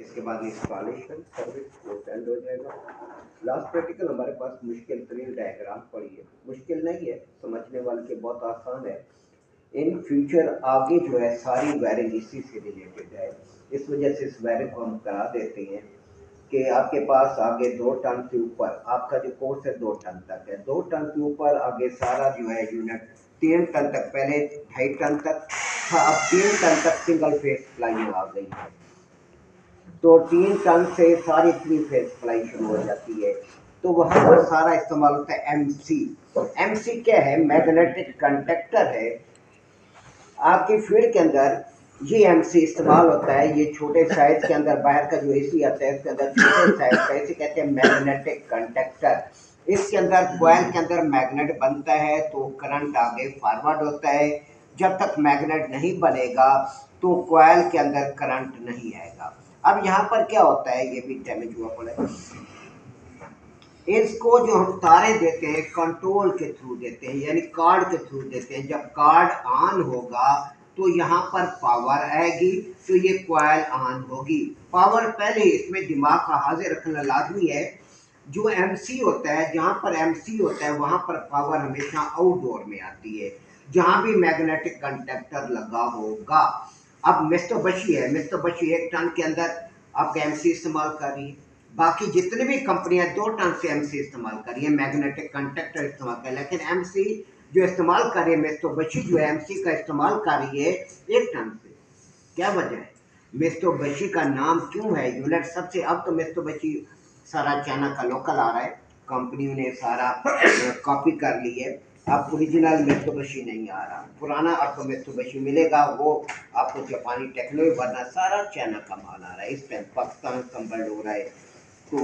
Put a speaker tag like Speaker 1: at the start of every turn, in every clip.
Speaker 1: इसके बाद installation service वो सेंड हो जाएगा। लास्ट प्रैक्टिकल हमारे पास मुश्किल तरीन डायग्राम पड़ी है, मुश्किल नहीं है, समझने वाले के बहुत आसान है। इन फ्यूचर आगे जो है सारी वायरिंग इसी से रिलेटेड है, इस वजह से इस वायरिंग को हम करा देते हैं कि आपके पास आगे 2 टन के ऊपर आपका जो कोर्स है 2 टन तक है, 2 टन के ऊपर आगे सारा जो है यूनिट 3 टन तक, पहले 2.5 टन तक था, अब 3 टन तक सिंगल फेस सप्लाई आ गई है। तो 3 टन से सारी 3 फेस सप्लाई शुरू हो जाती है। तो वहाँ पर सारा इस्तेमाल होता है एमसी। एमसी क्या है? मैग्नेटिक कंडक्टर है। आपकी फील्ड के अंदर ये एमसी इस्तेमाल होता है। ये छोटे साइज के अंदर बाहर का जो एसी आता है इसके अंदर छोटे साइज का, इसे कहते हैं मैग्नेटिक कंडक्टर। इसके अंदर कॉइल के अंदर मैग्नेट बनता है तो करंट आगे फॉरवर्ड होता है। जब तक मैग्नेट नहीं बनेगा तो कॉइल के अंदर करंट नहीं आएगा। अब यहाँ पर क्या होता है, ये भी डैमेज हुआ पड़ा है। इसको जो हम तारे देते हैं कंट्रोल के थ्रू देते हैं, यानी कार्ड के थ्रू देते हैं। जब कार्ड ऑन होगा तो यहाँ पर पावर आएगी तो ये कॉइल ऑन होगी। पावर पहले इसमें दिमाग का हाजिर रखना लाजमी है। जो एमसी होता है, जहाँ पर एमसी होता है वहाँ पर पावर हमेशा आउटडोर में आती है, जहाँ भी मैग्नेटिक कंडक्टर लगा होगा। अब मिस्टर बशी है, मिस्टर बशी 1 टन के अंदर आपका एमसी इस्तेमाल कर रही है। बाकी जितनी भी कंपनियां 2 टन से एमसी इस्तेमाल कर रही है, मैग्नेटिक कंडक्टर इस्तेमाल कर, लेकिन एमसी जो इस्तेमाल कर रही है मित्सुबिशी जो एमसी का इस्तेमाल कर रही है 1 टन से। क्या वजह है? मित्सुबिशी का नाम क्यों है यूनिट सबसे? अब तो मित्सुबिशी सारा चाइना का लोकल आ रहा है, कंपनी ने सारा कॉपी कर ली है। अब ओरिजिनल मित्सुबिशी नहीं आ रहा, पुराना आपको मित्सुबिशी मिलेगा, वो आपको जापानी टेक्नोलॉजी, वरना सारा चाइना का माल आ रहा है। इस टाइम पाकिस्तान कंबल्ड हो रहा है तो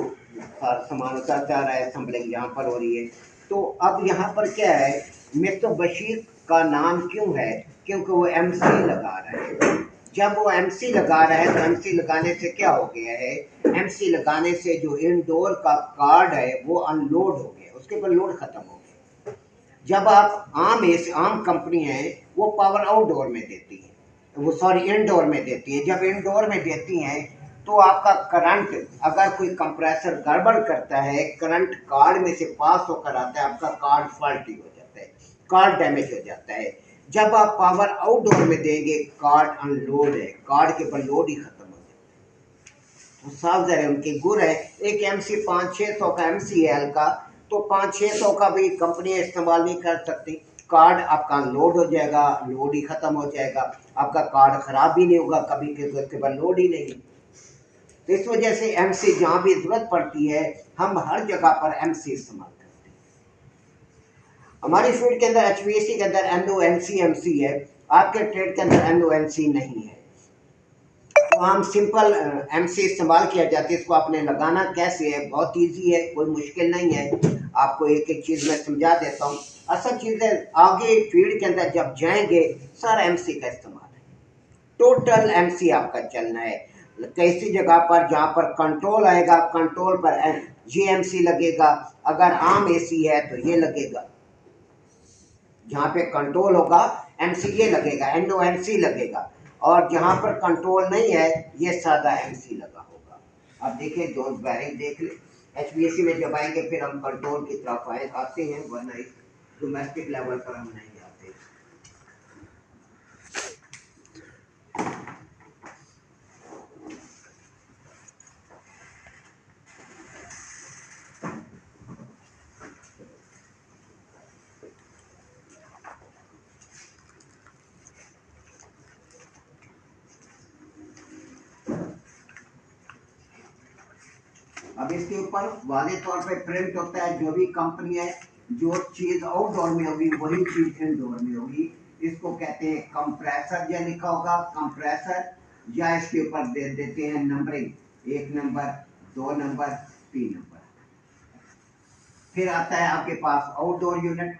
Speaker 1: सामान उतरता रहा है, असम्बलिंग यहाँ पर हो रही है। तो अब यहाँ पर क्या है, मित्सुबिशी का नाम क्यों है? क्योंकि वो एमसी लगा रहा है। जब वो एमसी लगा रहा है तो एमसी लगाने से क्या हो गया है, एमसी लगाने से जो इंडोर का कार्ड है वो अनलोड हो गया, उसके ऊपर लोड खत्म हो गया। जब आप आम कंपनी है वो पावर आउटडोर में देती है, वो सॉरी इंडोर में देती है। जब इंडोर में देती हैं तो आपका करंट, अगर कोई कंप्रेसर गड़बड़ करता है, करंट कार्ड में से पास होकर आता है, आपका कार्ड फॉल्टी हो जाता है, कार्ड डैमेज हो जाता है। जब आप पावर आउटडोर में देंगे, कार्ड अनलोड है, कार्ड के ऊपर लोड ही खत्म हो जाता है। तो साफ ज़रा उनके गुर है। एक एमसी 500-600 का एमसी है हल्का, तो 500-600 का भी कंपनी इस्तेमाल नहीं कर सकती। कार्ड आपका लोड हो जाएगा, लोड ही खत्म हो जाएगा, आपका कार्ड खराब भी नहीं होगा कभी के, उसके बाद लोड ही नहीं। तो इस वजह से एमसी जहाँ भी जरूरत पड़ती है हम हर जगह पर एमसी इस्तेमाल करते हैं। हमारी फील्ड के अंदर एचवीएसी के अंदर एनओएनसी एमसी है, आपके ट्रेड के अंदर एनओएनसी नहीं है। तो हम सिंपल एमसी इस्तेमाल किया जाता है। इसको आपने लगाना कैसे है, बहुत इजी है, कोई मुश्किल नहीं है। आपको एक एक चीज़ मैं समझा देता हूँ। असल चीज़ें आगे फील्ड के अंदर जब जाएंगे सारा एमसी का इस्तेमाल है, टोटल एमसी आपका चलना है। कैसी जगह पर जहाँ पर कंट्रोल आएगा, कंट्रोल पर जीएमसी लगेगा। अगर आम एसी है तो ये लगेगा, जहाँ पे कंट्रोल होगा एमसी ये लगेगा, एनओएनसी लगेगा। और जहाँ पर कंट्रोल नहीं है ये सादा एमसी लगा होगा। अब देखिए दो वायरिंग देख ले। एचवीएसी में जब आएंगे फिर हम कंट्रोल की तरफ आते हैं, वरना इस डोमेस्टिक लेवल पर हम नहीं आते। अब इसके ऊपर वाले तौर पे प्रिंट होता है, जो भी कंपनी है, जो चीज़ आउटडोर में होगी वही चीज़ इनडोर में होगी। इसको कहते हैं कंप्रेसर, या लिखा होगा कंप्रेसर, या इसके ऊपर दे देते हैं नंबरिंग, 1 नंबर, 2 नंबर, 3 नंबर। फिर आता है आपके पास आउटडोर यूनिट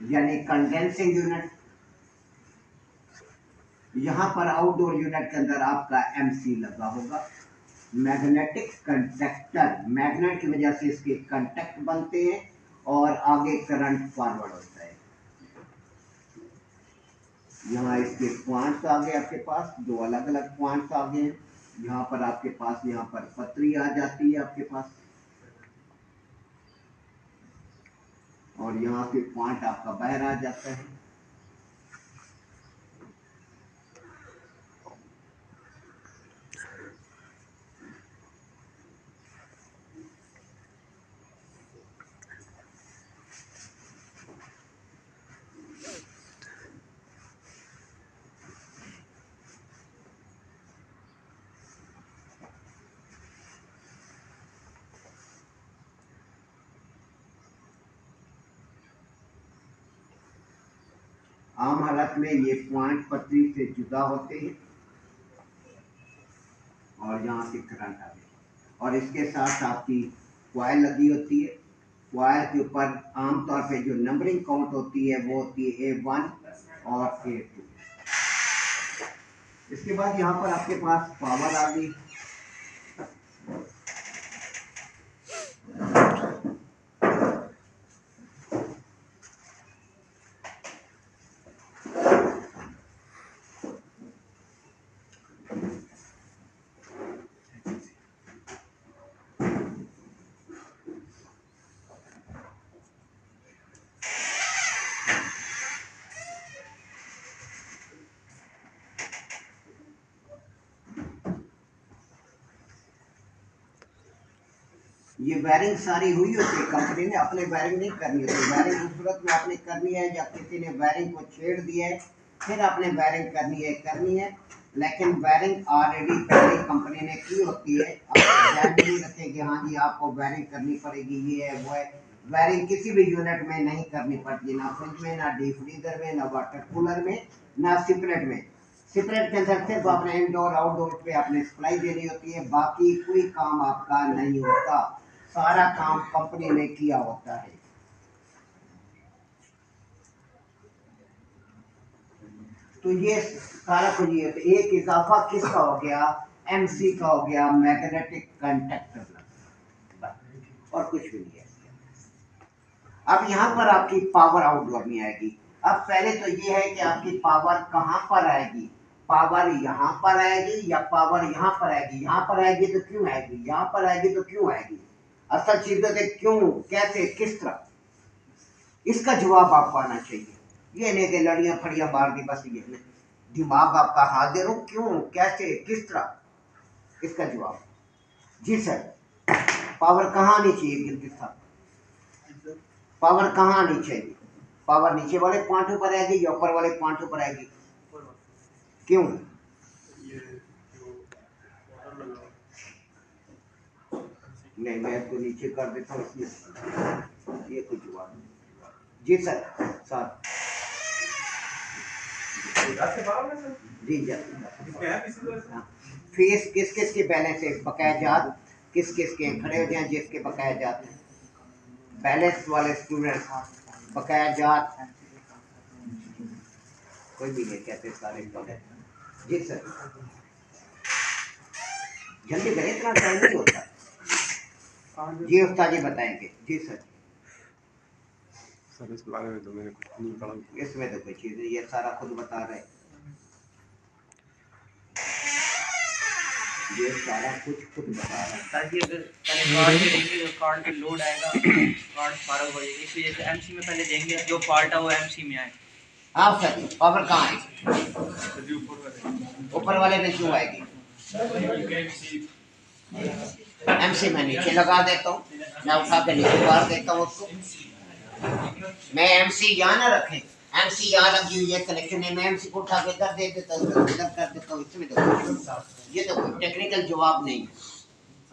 Speaker 1: यानी कंडेंसिंग यूनिट। यहाँ पर आउटडोर यूनिट के अंदर आपका एमसी लगा होगा, मैग्नेटिक कंडक्टर। मैग्नेट की वजह से इसके कंडक्ट बनते हैं और आगे करंट फॉरवर्ड होता है। यहाँ इसके पॉइंट्स आ गए आपके पास, दो अलग अलग पॉइंट्स आ गए हैं। यहाँ पर आपके पास यहाँ पर पतरी आ जाती है आपके पास, और यहाँ से पॉइंट आपका बाहर आ जाता है। आम हालत में ये पॉइंट पतरी से जुदा होते हैं और यहाँ से करंट आ गया, और इसके साथ आपकी कॉइल लगी होती है। कॉइल के ऊपर आमतौर पे जो नंबरिंग काउंट होती है वो होती है A1 और A2। इसके बाद यहाँ पर आपके पास पावर आ गई। ये वायरिंग सारी हुई होती है, कंपनी ने अपने वायरिंग नहीं करनी होती। वायरिंग उस सूरत में आपने करनी है जब किसी ने वायरिंग को छेड़ दिया है, फिर आपने वायरिंग करनी है। लेकिन वायरिंग ऑलरेडी पहले कंपनी ने की होती है। आप ध्यान नहीं रखें कि हाँ जी आपको वायरिंग करनी पड़ेगी, ये है वो है। वायरिंग किसी भी यूनिट में नहीं करनी पड़ती, ना फ्रिज में, ना डीप फ्रीजर में, ना वाटर कूलर में, ना सिपरेट में। सिपरेट के अंदर सिर्फ आपने इंडोर आउटडोर पे आपने सप्लाई देनी होती है, बाकी कोई काम आपका नहीं होता। सारा काम कंपनी ने किया होता है। तो ये सारा कुछ ये एक इजाफा किसका हो गया, एमसी का हो गया, मैग्नेटिक कंडक्टर, और कुछ भी नहीं है। अब यहाँ पर आपकी पावर आउटडोर में आएगी। अब पहले तो ये है कि आपकी पावर कहाँ पर आएगी, पावर यहाँ पर आएगी या पावर यहाँ पर आएगी। यहाँ पर आएगी तो क्यों आएगी, यहाँ पर आएगी तो क्यों आएगी। असल चीज है क्यों, कैसे, किस तरह, इसका जवाब आपको आना चाहिए। ये नहीं कि लड़ियां फड़ियां मार दी बस, ये नहीं। दिमाग आपका हाजिर हो, क्यों, कैसे, किस तरह, इसका जवाब। जी सर, पावर कहाँ आनी चाहिए गिलगित साहब, पावर कहाँ आनी चाहिए। पावर नीचे वाले पॉइंट पर आएगी या ऊपर वाले पॉइंट पर आएगी, क्यों। नहीं, मैं इसको नीचे कर देता हूँ इसमें, ये कुछ जवाब नहीं। जी सर, सर जी फीस किस किस के बैलेंस है, बकाया जात किस किस के खड़े हो जाए जिसके बकाया जात है, बैलेंस वाले स्टूडेंट बकाया जात कोई भी नहीं कहते सारे स्टूडेंट। जी सर, जल्दी करें, इतना टाइम नहीं होता। जी उस्ताद जी बताएंगे। जी सर,
Speaker 2: सर इस बारे में तो मैंने कुछ नहीं पढ़ा।
Speaker 1: इसमें तो कोई चीज़ नहीं, ये सारा खुद बता रहे, ये सारा कुछ खुद बता रहा है।
Speaker 3: ताकि अगर पहले कार्ड पे देंगे तो कार्ड पे लोड आएगा, कार्ड फारग हो जाएगी, इस वजह से एमसी में पहले देंगे, जो पार्ट है वो एमसी में आए।
Speaker 1: आप सर पावर कहाँ है, ऊपर वाले में क्यों आएगी, एमसी में नीचे लगा देता हूँ, मैं उठा के नीचे मार देता हूँ उसको। मैं एमसी यहाँ ना रखें, एमसी यहाँ लगी हुई है कनेक्शन है, मैं एमसी को उठा के इधर दे देता हूँ, इधर कर देता हूँ। इसमें तो ये तो कोई टेक्निकल जवाब नहीं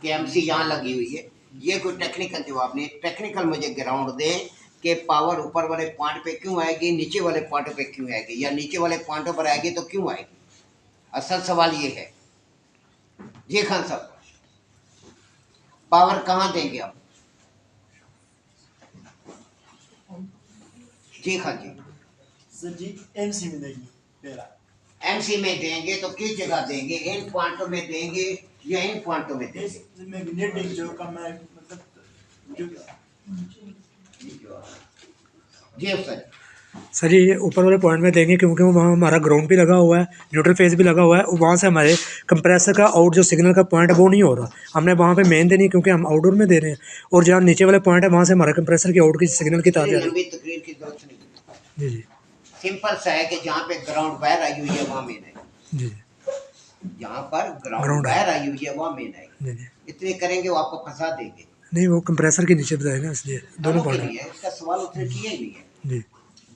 Speaker 1: कि एमसी यहाँ लगी हुई है, ये कोई टेक्निकल जवाब नहीं। टेक्निकल मुझे ग्राउंड दें कि पावर ऊपर वाले पॉइंट पे क्यों आएगी, नीचे वाले पॉइंट पे क्यों आएगी, या नीचे वाले पॉइंटों पर आएगी तो क्यों आएगी। असल सवाल ये है। जी खान साहब, पावर कहाँ देंगे आप। जी खान जी,
Speaker 4: सर जी एमसी में देंगे पहला।
Speaker 1: एमसी में देंगे तो किस जगह देंगे, इन पॉइंटों में देंगे या इन पॉइंटों में देंगे।
Speaker 4: मैग्नेटिक जो का मैं मतलब जो
Speaker 1: जी सर,
Speaker 5: सर ये ऊपर वाले पॉइंट में देंगे क्योंकि वहाँ हमारा ग्राउंड भी लगा हुआ है, न्यूट्रल फेस भी लगा हुआ है, और वहाँ से हमारे कंप्रेसर का आउट जो सिग्नल का पॉइंट है वो नहीं हो रहा। हमने वहाँ पे मेन देनी है क्योंकि हम आउटडोर में दे रहे हैं, और जहाँ नीचे वाले पॉइंट है वहाँ से हमारे कंप्रेसर की आउट की सिग्नल की तार जा रही
Speaker 1: लंबी तकरीर की जरूरत नहीं।
Speaker 5: है। जी
Speaker 1: सिंपल सा है कि जहाँ पे ग्राउंड वायर आई हुई है वहाँ मेन है,
Speaker 5: जी
Speaker 1: जहाँ पर ग्राउंड
Speaker 5: Ground है।
Speaker 1: वायर आई हुई है वहाँ मेन है।
Speaker 5: जी जी
Speaker 1: इतने करेंगे वो आपको फंसा देंगे।
Speaker 5: नहीं, वो कंप्रेसर के नीचे बताए ना, इसलिए दोनों
Speaker 1: के
Speaker 5: पॉइंट
Speaker 1: लिए उसका सवाल उतने किया ही नहीं है।
Speaker 5: जी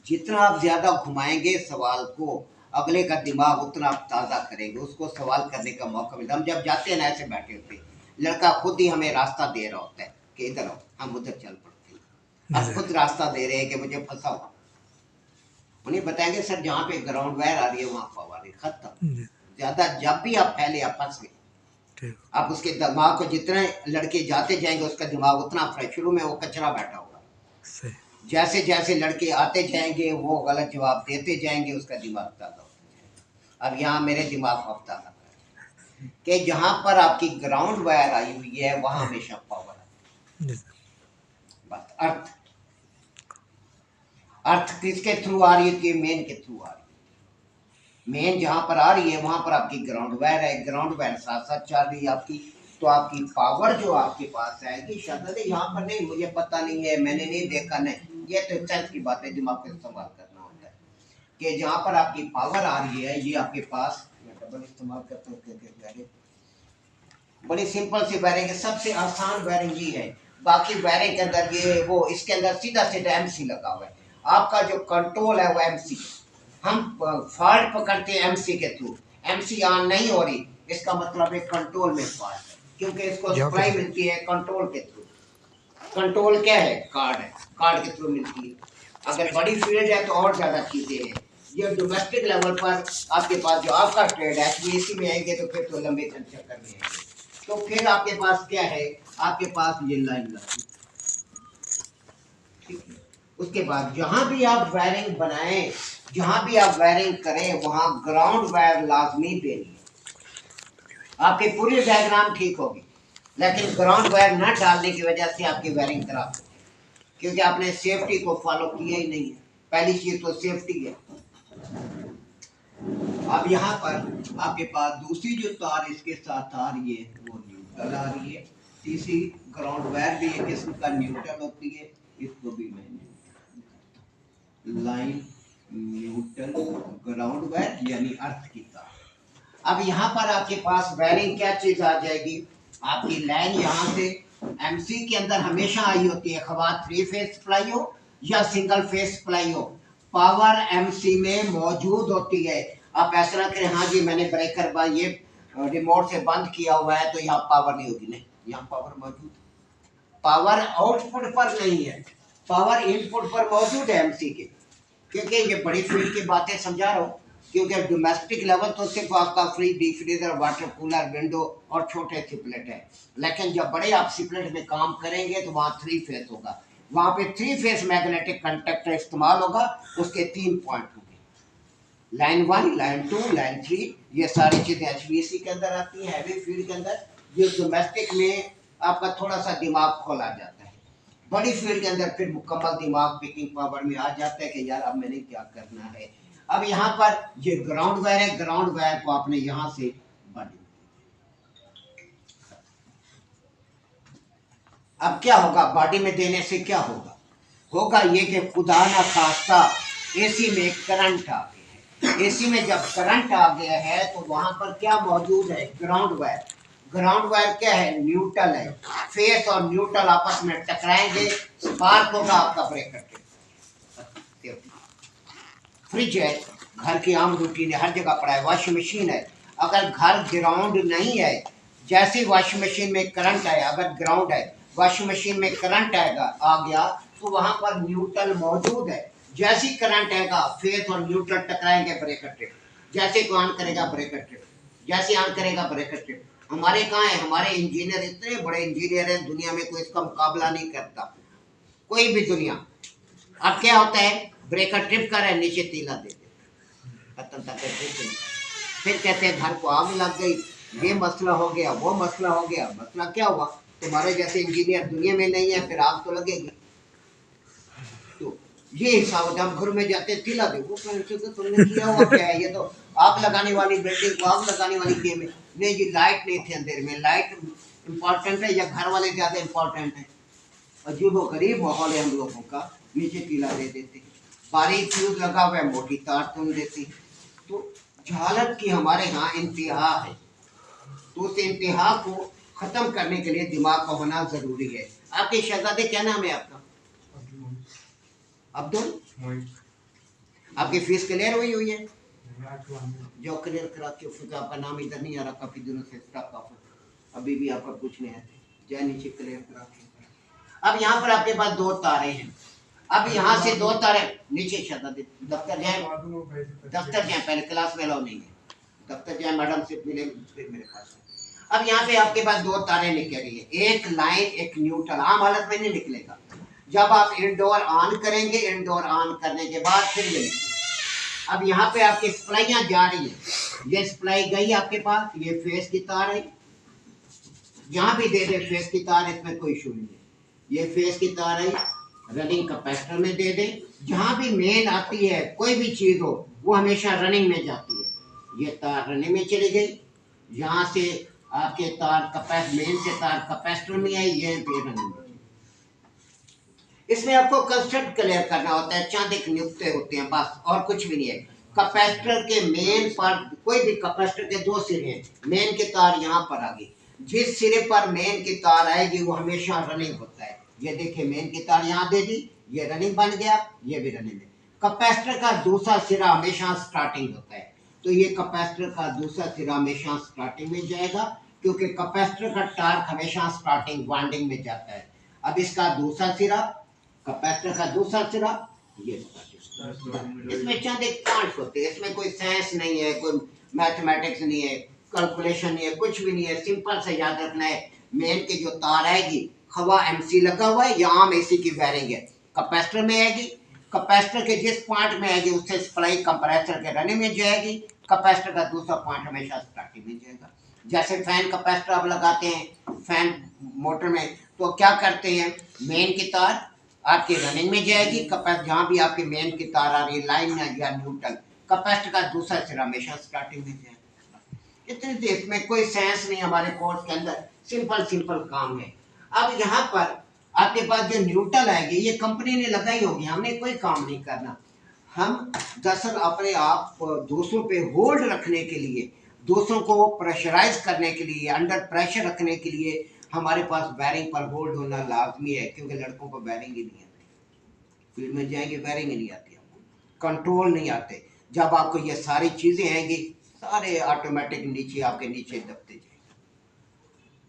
Speaker 1: जितना आप ज्यादा घुमाएंगे सवाल को, अगले का दिमाग उतना आप ताज़ा करेंगे, उसको सवाल करने का मौका मिलता है। हम जब जाते हैं ना ऐसे बैठे होते हैं, लड़का खुद ही हमें रास्ता दे रहा होता है कि इधर आओ, हम उधर चल पड़ते हैं। अब खुद रास्ता दे रहे हैं कि मुझे फंसाओ। उन्हें बताएंगे सर जहाँ पे ग्राउंड वायर आ रही है वहाँ पावर है, खत्म।
Speaker 5: जी
Speaker 1: ज्यादा जब भी आप फैले आप फंस गए।
Speaker 5: ठीक
Speaker 1: आप उसके दिमाग को जितने लड़के जाते जाएंगे उसका दिमाग उतना फ्रेश, शुरू में वो कचरा बैठा होगा,
Speaker 5: सही
Speaker 1: जैसे जैसे लड़के आते जाएंगे वो गलत जवाब देते जाएंगे, उसका दिमाग ताज़ा होता जाएगा। अब यहाँ मेरे दिमाग को अब ताज़ा करें कि जहाँ पर आपकी ग्राउंड वायर आई हुई है वहाँ हमेशा पावर है।
Speaker 5: जी
Speaker 1: बस अर्थ अर्थ किसके थ्रू आ रही है कि मेन के थ्रू आ रही है। मेन जहाँ पर आ रही है वहाँ पर आपकी ग्राउंड वायर है, ग्राउंड वायर साथ साथ चल रही है आपकी, तो आपकी पावर जो आपके पास आएगी शायद यहाँ पर नहीं, मुझे पता नहीं है, मैंने नहीं देखा, नहीं, ये तो सेंस की बात है, दिमाग को इस्तेमाल करना होता है कि जहाँ पर आपकी पावर आ रही है ये आपके पास, मैं डबल इस्तेमाल करता हूँ, बड़ी सिंपल सी वायरिंग है, सबसे आसान वायरिंग ये है। बाकी वायरिंग के अंदर ये वो इसके अंदर सीधा सीधा एमसी लगा हुआ है, आपका जो कंट्रोल है वो एमसी, हम फॉल्ट पकड़ते हैं एमसी के थ्रू, एमसी ऑन नहीं हो रही इसका मतलब है कंट्रोल में फॉल्ट है, क्योंकि इसको सप्लाई मिलती है कंट्रोल के थ्रू। कंट्रोल क्या है? कार्ड है, कार्ड के थ्रू मिलती है। अगर बड़ी फील्ड है तो और ज्यादा चीजें हैं। ये डोमेस्टिक लेवल पर आपके पास जो आपका ट्रेड है एसी में आएंगे तो फिर तो लंबे चक्कर में आएंगे, तो फिर आपके पास क्या है, आपके पास ये लाइन लगती है। उसके बाद जहां भी आप वायरिंग बनाएं, जहां भी आप वायरिंग करें वहां ग्राउंड वायर लाजमी देनी है। आपकी पूरी डायग्राम ठीक होगी लेकिन ग्राउंड वायर न डालने की वजह से आपकी वायरिंग खराब होगी, क्योंकि आपने सेफ्टी को फॉलो किया ही नहीं है। पहली चीज तो सेफ्टी है। अब यहाँ पर आपके पास दूसरी जो तार इसके साथ आ रही है वो न्यूट्रल आ रही है, तीसरी ग्राउंड वायर भी एक किस्म का न्यूट्रल होती है, इसको भी मैं लाइन न्यूट्रल ग्राउंड वायर यानी अर्थ की तार। अब यहाँ पर आपके पास वायरिंग क्या चीज आ जाएगी, आपकी लाइन यहाँ से एमसी के अंदर हमेशा आई होती है, खवा 3 फेज सप्लाई हो या सिंगल फेज सप्लाई हो, पावर एमसी में मौजूद होती है। आप ऐसा ना करें हाँ जी मैंने ब्रेकर बा ये रिमोट से बंद किया हुआ है तो यहाँ पावर नहीं होगी, नहीं, यहाँ पावर मौजूद है। पावर आउटपुट पर नहीं है, पावर इनपुट पर मौजूद है एमसी के, क्योंकि ये बड़ी फील्ड की बातें समझा रहा हूँ। क्योंकि डोमेस्टिक लेवल तो सिर्फ आपका fridge, deep freezer, water cooler, window और छोटे सिपलेट है, लेकिन जब बड़े आप सिपलेट में काम करेंगे तो वहाँ 3 फेज होगा, वहाँ पे 3 फेज मैग्नेटिक कंडक्टर इस्तेमाल होगा, उसके 3 पॉइंट होंगे, लाइन 1, लाइन 2, लाइन 3, ये सारी चीजें एचवीएसी के अंदर आती हैं, हैवी फील्ड के अंदर। ये डोमेस्टिक में आपका थोड़ा सा दिमाग खोला जाता है, बड़ी फील्ड के अंदर फिर मुकम्मल दिमाग पिकिंग पावर में आ जाता है कि यार अब मैंने क्या करना है। अब यहाँ पर ये ग्राउंड वायर है, ग्राउंड वायर को आपने यहाँ से बंद। अब क्या होगा, बॉडी में देने से क्या होगा, होगा ये कि खुदा ना खास्ता एसी में करंट आ गया है। एसी में जब करंट आ गया है तो वहां पर क्या मौजूद है, ग्राउंड वायर। ग्राउंड वायर क्या है, न्यूट्रल है। फेस और न्यूट्रल आपस में टकराएंगे, स्पार्क होगा, आपका ब्रेकर। फ्रिज है, घर की आम रूटीन है, हर जगह पड़ा है। वॉशिंग मशीन है, अगर घर ग्राउंड नहीं है, जैसे वॉशिंग मशीन में करंट आया, अगर ग्राउंड है वॉशिंग मशीन में करंट आएगा आ गया तो वहां पर न्यूट्रल मौजूद है। जैसे करंट आएगा फेस और न्यूट्रल टकराएंगे, ब्रेकर ट्रिप। जैसे को ऑन करेगा ब्रेकर ट्रिप, जैसे ऑन करेगा ब्रेकर ट्रिप। हमारे कहाँ है, हमारे इंजीनियर इतने बड़े इंजीनियर हैं, दुनिया में कोई इसका मुकाबला नहीं करता, कोई भी दुनिया। अब क्या होता है, ब्रेकर ट्रिप कर रहे हैं, नीचे तीला दे देते, खत्म तक फिर कहते हैं घर को आग लग गई, ये मसला हो गया, वो मसला हो गया। मसला क्या हुआ, तुम्हारे जैसे इंजीनियर दुनिया में नहीं है, फिर आग तो लगेगी। तो ये हिसाब होता है। हम घर में जाते तिला दे, वो कहते तो तुमने किया हुआ क्या है, ये तो आग लगाने वाली बिल्डिंग को आग लगाने वाली गेम है। नहीं जी, लाइट नहीं थी अंधेरे में, लाइट इम्पोर्टेंट है या घर वाले ज़्यादा इम्पोर्टेंट है? अजीबो गरीब माहौल है हम लोगों का, नीचे तिला दे देते, बारीक फ्यूज लगा हुआ है, मोटी तार तुम देते। तो जहालत की हमारे यहाँ इंतहा है, तो उस इंतहा को ख़त्म करने के लिए दिमाग का होना ज़रूरी है। आपके शहजादे क्या नाम है आपका? अब्दुल। आपकी फीस क्लियर हुई है? जो क्लियर करा के फिर आपका नाम इधर नहीं आ रहा काफ़ी दिनों से, स्टाफ ऑफ अभी भी आपका कुछ नहीं है, जय नीचे क्लियर करा के। अब यहाँ पर आपके पास दो तारे हैं, अब यहाँ से दो तारे नीचे शहजादे दफ्तर जाए, दफ्तर जाए, पहले क्लास में अलाउ नहीं है, दफ्तर जाए, मैडम से मिले फिर मेरे पास। अब यहाँ पे आपके पास दो तारे निकल रही है, एक लाइन एक न्यूट्रल, आम हालत में नहीं निकलेगा। जब आप इंडोर ऑन करेंगे, इंडोर ऑन करने के बाद फिर ये निकलेगा। अब यहाँ पे आपकी सप्लाइयाँ जा रही है, ये सप्लाई गई आपके पास, ये फेस की तार है, यहाँ भी दे दे फेस की तार, इसमें कोई इशू नहीं है, ये फेस की तार है, रनिंग कैपेसिटर में दे दे। जहाँ भी मेन आती है कोई भी चीज़ हो वो हमेशा रनिंग में जाती है, ये तार रनिंग में चली गई, यहाँ से आपके तार मेन से तार कैपेसिटर में आई, ये भी रनिंग में। इसमें आपको कंसेप्ट क्लियर करना होता है, चंद एक नुक्ते होते हैं बस, और कुछ भी नहीं है। कैपेसिटर के मेन पर, कोई भी कैपेसिटर के दो सिरे हैं, मेन की तार यहाँ पर आ गई, जिस सिरे पर मेन की तार आएगी वो हमेशा रनिंग होता है। ये देखिए मेन की तार यहाँ दे दी, ये रनिंग बन गया, ये भी रनिंग है। कैपेसिटर का दूसरा सिरा हमेशा स्टार्टिंग होता है, तो ये कैपेसिटर का दूसरा सिरा हमेशा स्टार्टिंग में जाएगा, क्योंकि कैपेसिटर का टार्क हमेशा स्टार्टिंग वाइंडिंग में जाता है। अब इसका दूसरा सिरा, कैपेसिटर का दूसरा सिरा, ये इसमें चंद एक पॉइंट्स होते हैं, इसमें कोई साइंस नहीं है, कोई मैथमेटिक्स नहीं है, कैलकुलेशन नहीं है, कुछ भी नहीं है, सिंपल से याद रखना है। मेन की जो तार आएगी, हवा एमसी लगा हुआ है या आम एसी की वायरिंग है, कैपेसिटर में आएगी, कैपेसिटर के जिस पॉइंट में आएगी उससे सप्लाई कंप्रेसर के रनिंग में जाएगी, कैपेसिटर का दूसरा पॉइंट हमेशा स्टार्टिंग में जाएगा। जैसे फैन कैपेसिटर आप लगाते हैं फैन मोटर में, तो क्या करते हैं, मेन की तार आपकी रनिंग में जाएगी, कैपेसिटर जहाँ भी आपकी मेन की तार आ रही है लाइन में या न्यूट्रल, कैपेसिटर का दूसरा सिरा हमेशा स्टार्टिंग में जाएगा। इतनी देर में कोई साइंस नहीं हमारे कोर्स के अंदर, सिंपल काम है। अब यहाँ पर आपके पास जो न्यूट्रल आएगी, ये कंपनी ने लगाई होगी, हमने कोई काम नहीं करना। हम दरअसल अपने आप दोस्तों पे होल्ड रखने के लिए, दोस्तों को प्रेशराइज करने के लिए, अंडर प्रेशर रखने के लिए हमारे पास वायरिंग पर होल्ड होना लाजमी है, क्योंकि लड़कों को वायरिंग ही नहीं आती, फील्ड में जाएंगे वायरिंग ही नहीं आती, आपको कंट्रोल नहीं आते। जब आपको ये सारी चीज़ें आएंगी, सारे ऑटोमेटिक नीचे आपके नीचे दबते जाएंगे,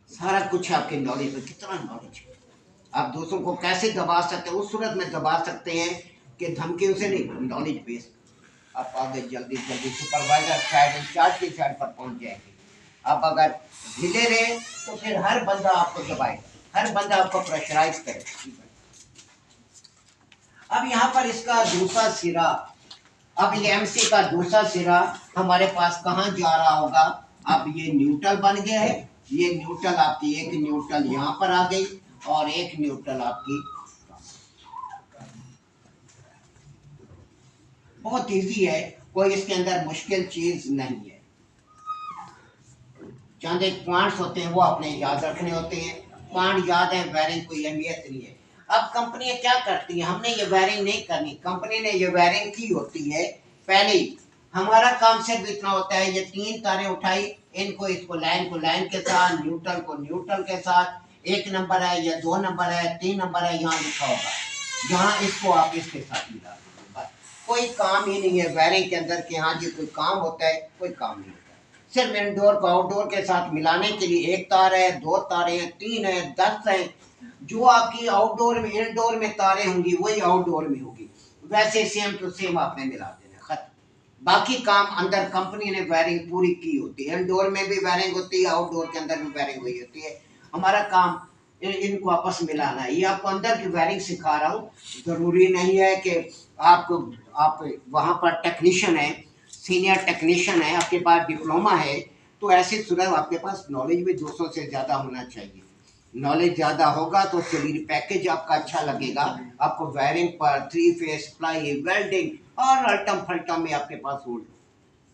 Speaker 1: सारा कुछ आपके नॉलेज में, कितना नॉलेज है, आप दोस्तों को कैसे दबा सकते हैं, उस सूरत में दबा सकते हैं कि धमकियों से नहीं, नॉलेज बेस्ड। आप आगे जल्दी सुपरवाइजर साइड इंचार्ज की साइड पर पहुंच जाएंगे। आप अगर ढीले रहे तो फिर हर बंदा आपको दबाएगा, हर बंदा आपको प्रेशराइज करेगा। अब यहाँ पर इसका दूसरा सिरा, अब ये एमसी का दूसरा सिरा हमारे पास कहाँ जा रहा होगा, अब ये न्यूट्रल बन गया है, ये न्यूट्रल आपकी एक न्यूट्रल यहाँ पर आ गई और एक न्यूट्रल आपकी, बहुत इजी है, कोई इसके अंदर मुश्किल चीज नहीं है। चंद एक पॉइंट्स होते हैं वो अपने याद रखने होते हैं, पॉइंट याद है, वायरिंग कोई अहमियत नहीं है। अब कंपनियां क्या करती हैं, हमने ये वायरिंग नहीं करनी, कंपनी ने ये वायरिंग की होती है पहले ही। हमारा काम सिर्फ इतना होता है, ये तीन तारें उठाई, इनको इसको लाइन को लाइन के साथ, न्यूट्रल को न्यूट्रल के साथ, एक नंबर है या दो नंबर है, तीन नंबर है, यहाँ लिखा होगा, यहाँ इसको आप इसके साथ मिला, कोई काम ही नहीं है वायरिंग के अंदर कि हाँ जी कोई काम होता है, कोई काम नहीं होता है। सिर्फ इंडोर को आउटडोर के साथ मिलाने के लिए एक तार है, दो तारें हैं, तीन है, 10 है, जो आपकी आउटडोर में इंडोर में तारें होंगी वही आउटडोर में होगी, वैसे सेम टू सेम आपने मिला देना, खत्म। बाकी काम अंदर कंपनी ने वायरिंग पूरी की होती है, इंडोर में भी वायरिंग होती है, आउटडोर के अंदर भी वायरिंग हुई होती है। हमारा काम इनको आपस मिलाना है, ये आपको अंदर की वायरिंग सिखा रहा हूँ। ज़रूरी नहीं है कि आप वहाँ पर टेक्नीशियन है, सीनियर टेक्नीशियन है, आपके पास डिप्लोमा है, तो ऐसे सूरत आपके पास नॉलेज भी 200 से ज़्यादा होना चाहिए। नॉलेज ज़्यादा होगा तो चलिए पैकेज आपका अच्छा लगेगा। आपको वायरिंग पर 3 फेस सप्लाई, वेल्डिंग और अल्टम फल्टम में आपके पास हो,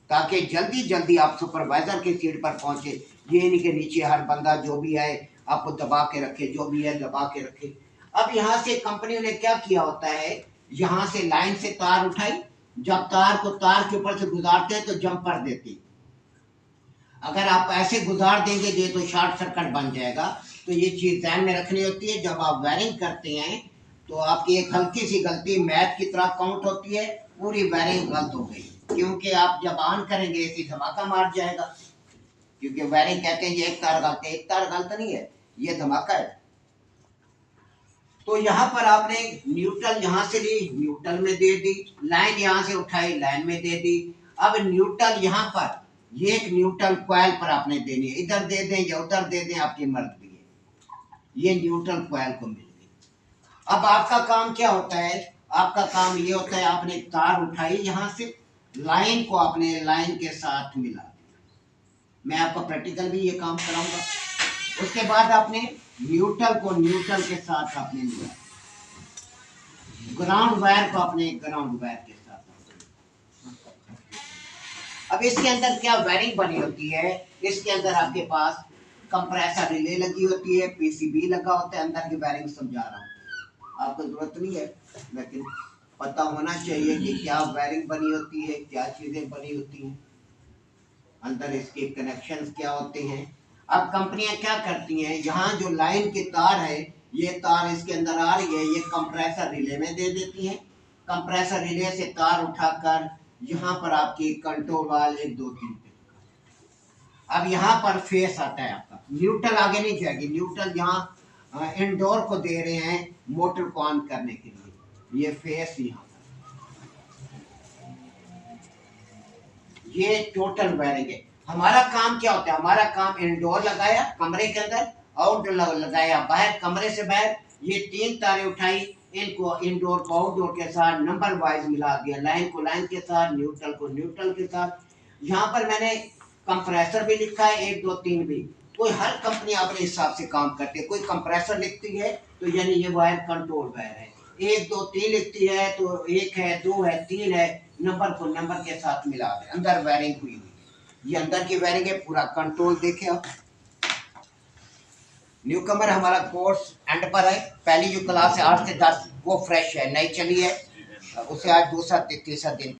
Speaker 1: ताकि जल्दी जल्दी आप सुपरवाइजर की सीट पर पहुंचे। ये नहीं कि नीचे हर बंदा जो भी है आपको दबा के रखे, जो भी है दबा के रखे। अब यहाँ से कंपनी ने क्या किया होता है, यहाँ से लाइन से तार उठाई, जब तार को तार के ऊपर से गुजारते हैं तो जंपर देती, अगर आप ऐसे गुजार देंगे ये तो शॉर्ट सर्किट बन जाएगा। तो ये चीज़ ध्यान में रखनी होती है। जब आप वायरिंग करते हैं तो आपकी एक हल्की सी गलती मैथ की तरह काउंट होती है, पूरी वायरिंग गलत हो गई, क्योंकि आप जब ऑन करेंगे ऐसी धमाका मार जाएगा। क्योंकि वायरिंग कहते हैं ये एक तार गलत है, एक तार गलत नहीं है, ये धमाका है। तो यहाँ पर आपने न्यूट्रल यहाँ से ली, न्यूट्रल में दे दी, लाइन यहाँ से उठाई, लाइन में दे दी। अब न्यूट्रल यहाँ पर, ये एक न्यूट्रल कॉइल पर आपने देनी है, इधर दे दें या उधर दे दें, आपकी मर्जी है। ये न्यूट्रल कॉइल को मिल गई। अब आपका काम क्या होता है, आपका काम ये होता है, आपने तार उठाई यहाँ से, लाइन को आपने लाइन के साथ मिला दिया। मैं आपको प्रैक्टिकल भी ये काम कराऊंगा। उसके बाद आपने न्यूट्रल को न्यूट्रल के साथ आपने मिला, ग्राउंड वायर को आपने ग्राउंड वायर के साथ। अब इसके अंदर क्या वायरिंग बनी होती है, इसके अंदर आपके पास कंप्रेसर रिले लगी होती है, पीसीबी लगा होता है। अंदर की वायरिंग समझा रहा हूँ, आपको जरूरत नहीं है, लेकिन पता होना चाहिए कि क्या वायरिंग बनी होती है, क्या चीजें बनी होती हैं, अंदर इसके कनेक्शंस क्या होते हैं। अब कंपनियां क्या करती हैं, यहाँ जो लाइन की तार है, ये तार इसके अंदर आ रही है, ये कंप्रेसर रिले में दे देती हैं। कंप्रेसर रिले से तार उठाकर यहाँ पर आपकी कंट्रोल वाल 1 2 3 पे। अब यहाँ पर फेस आता है आपका, न्यूट्रल आगे नहीं जाएगी, न्यूट्रल यहाँ इंडोर को दे रहे हैं मोटर को ऑन करने के लिए, ये फेस यहाँ पर, ये टोटल वायरिंग है। हमारा काम क्या होता है, हमारा काम इंडोर लगाया कमरे के अंदर, आउटडोर लगाया बाहर कमरे से बाहर। ये 3 तारें उठाई, इनको इंडोर को आउटडोर के साथ नंबर वाइज मिला दिया, लाइन को लाइन के साथ, न्यूट्रल को न्यूट्रल के साथ। यहाँ पर मैंने कंप्रेसर भी लिखा है 1 2 3 भी, कोई हर कंपनी अपने हिसाब से काम करती है। कोई कंप्रेसर लिखती है तो यानी ये वायर कंट्रोल वायर है, 1 2 3 लिखती है तो 1 है 2 है 3 है, नंबर को नंबर के साथ मिला दे। अंदर वायरिंग हुई हुई, ये अंदर की वायरिंग है, पूरा कंट्रोल देखे आप। न्यू कमर हमारा कोर्स एंड पर है, पहली जो क्लास है 8 से 10 वो फ्रेश है, नई चली है, उसे आज दूसरा तीसरा दिन